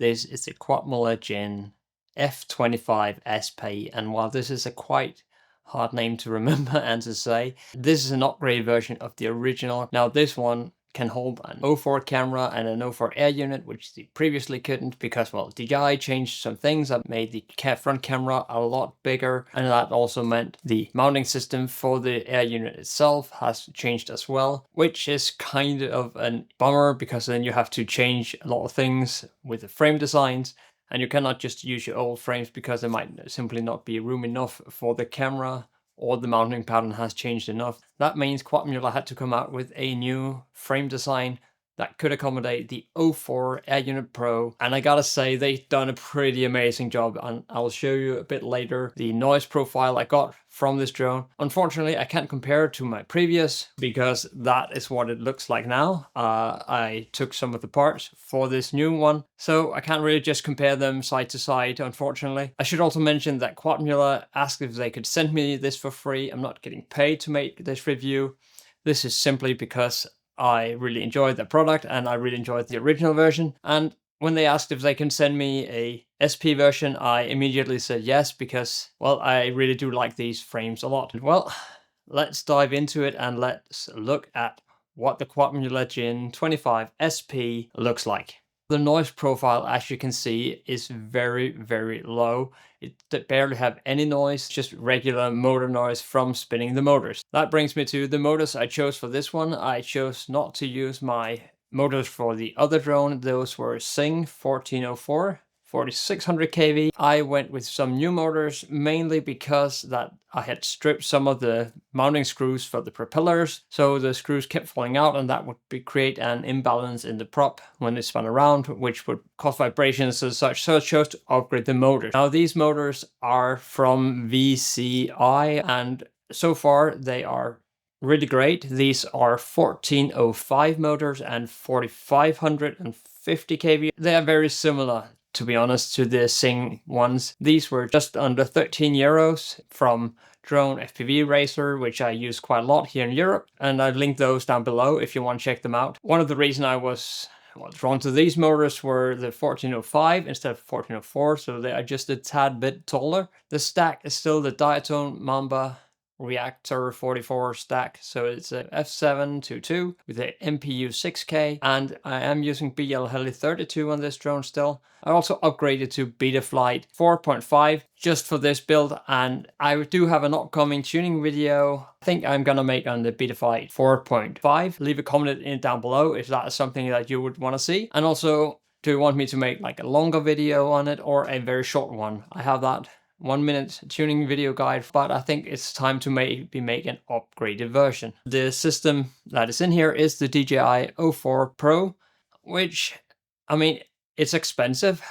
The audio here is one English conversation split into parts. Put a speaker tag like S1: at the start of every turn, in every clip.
S1: This is the Quadmula Djinn F25 SP, and while this is a quite hard name to remember and to say, this is an upgraded version of the original. Now this one can hold an 04 camera and an 04 air unit, which they previously couldn't because, well, DJI changed some things that made the front camera a lot bigger, and that also meant the mounting system for the air unit itself has changed as well, which is kind of a bummer because then you have to change a lot of things with the frame designs, and you cannot just use your old frames because there might simply not be room enough for the camera, or the mounting pattern has changed enough. That means Quadmula had to come out with a new frame design that could accommodate the 04 Air Unit Pro, and I gotta say they've done a pretty amazing job, and I'll show you a bit later the noise profile I got from this drone. Unfortunately, I can't compare it to my previous because that is what it looks like now. I took some of the parts for this new one, so I can't really just compare them side to side, unfortunately. I should also mention that Quadmula asked if they could send me this for free. I'm not getting paid to make this review. This is simply because I really enjoyed the product and I really enjoyed the original version, and when they asked if they can send me a SP version, I immediately said yes because, well, I really do like these frames a lot. Well, let's dive into it and let's look at what the Quadmula Djinn F25 SP looks like. The noise profile, as you can see, is very, very low. It barely have any noise, just regular motor noise from spinning the motors. That brings me to the motors I chose for this one. I chose not to use my motors for the other drone. Those were XING 1404, 4600 kV. I went with some new motors mainly because that I had stripped some of the mounting screws for the propellers, so the screws kept falling out, and that would create an imbalance in the prop when it spun around, which would cause vibrations and such, so I chose to upgrade the motors. Now these motors are from VCI, and so far they are really great. These are 1405 motors and 4550 kV. They are very similar, to be honest, to the XING ones. These were just under 13 euros from Drone FPV Racer, which I use quite a lot here in Europe, and I've linked those down below if you want to check them out. One of the reasons I was drawn to these motors were the 1405 instead of 1404, so they are just a tad bit taller. The stack is still the Diatone Mamba Reactor 44 stack, so it's a F7 22 with a MPU 6K, and I am using BL Heli 32 on this drone still. I also upgraded to Betaflight 4.5 just for this build, and I do have an upcoming tuning video I think I'm gonna make on the Betaflight 4.5. Leave a comment in down below if that is something that you would want to see, and also do you want me to make like a longer video on it or a very short one? I have that 1 minute tuning video guide, but I think it's time to maybe make an upgraded version. The system that is in here is the DJI 04 Pro, which, I mean, it's expensive,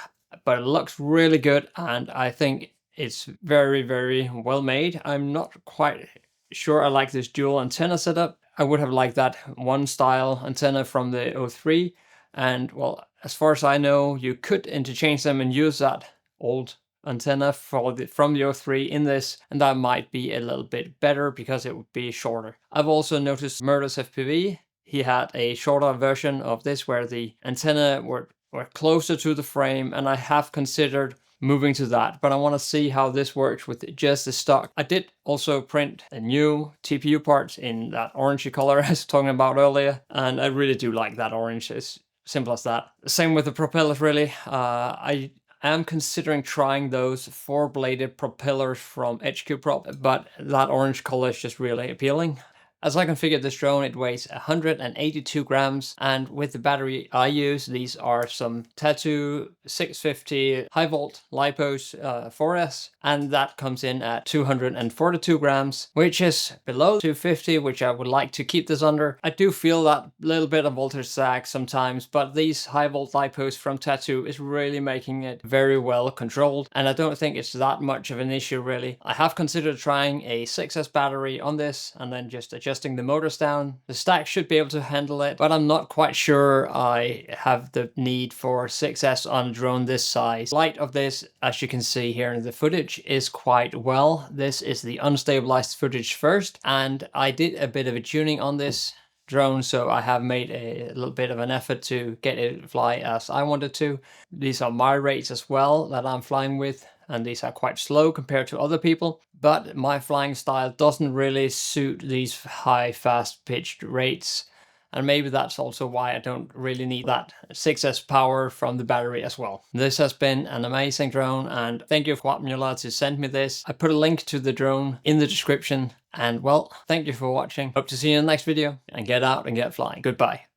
S1: but it looks really good, and I think it's very, very well made. I'm not quite sure I like this dual antenna setup. I would have liked that one style antenna from the 03, and well, as far as I know, you could interchange them and use that old antenna from the 03 in this, and that might be a little bit better because it would be shorter. I've also noticed Murder's FPV, he had a shorter version of this where the antenna were closer to the frame, and I have considered moving to that, but I want to see how this works with just the stock. I did also print a new TPU part in that orangey color I was talking about earlier, and I really do like that orange. It's simple as that. Same with the propellers, really. I am considering trying those 4-bladed propellers from txco Prop, but that orange color is just really appealing. As I configured this drone, it weighs 182 grams, and with the battery I use, these are some Tattu 650 high volt LiPos 4S, and that comes in at 242 grams, which is below 250, which I would like to keep this under. I do feel that little bit of voltage sag sometimes, but these high volt LiPos from Tattu is really making it very well controlled, and I don't think it's that much of an issue really. I have considered trying a 6S battery on this and then just adjusting the motors down. The stack should be able to handle it, but I'm not quite sure I have the need for 6S on a drone this size. Light of this, as you can see here in the footage, is quite well. This is the unstabilized footage first, and I did a bit of a tuning on this drone, so I have made a little bit of an effort to get it fly as I wanted to. These are my rates as well that I'm flying with, and these are quite slow compared to other people, but my flying style doesn't really suit these high fast pitched rates. And maybe that's also why I don't really need that 6S power from the battery as well. This has been an amazing drone, and thank you Quadmula to send me this. I put a link to the drone in the description, and well, thank you for watching. Hope to see you in the next video, and get out and get flying. Goodbye.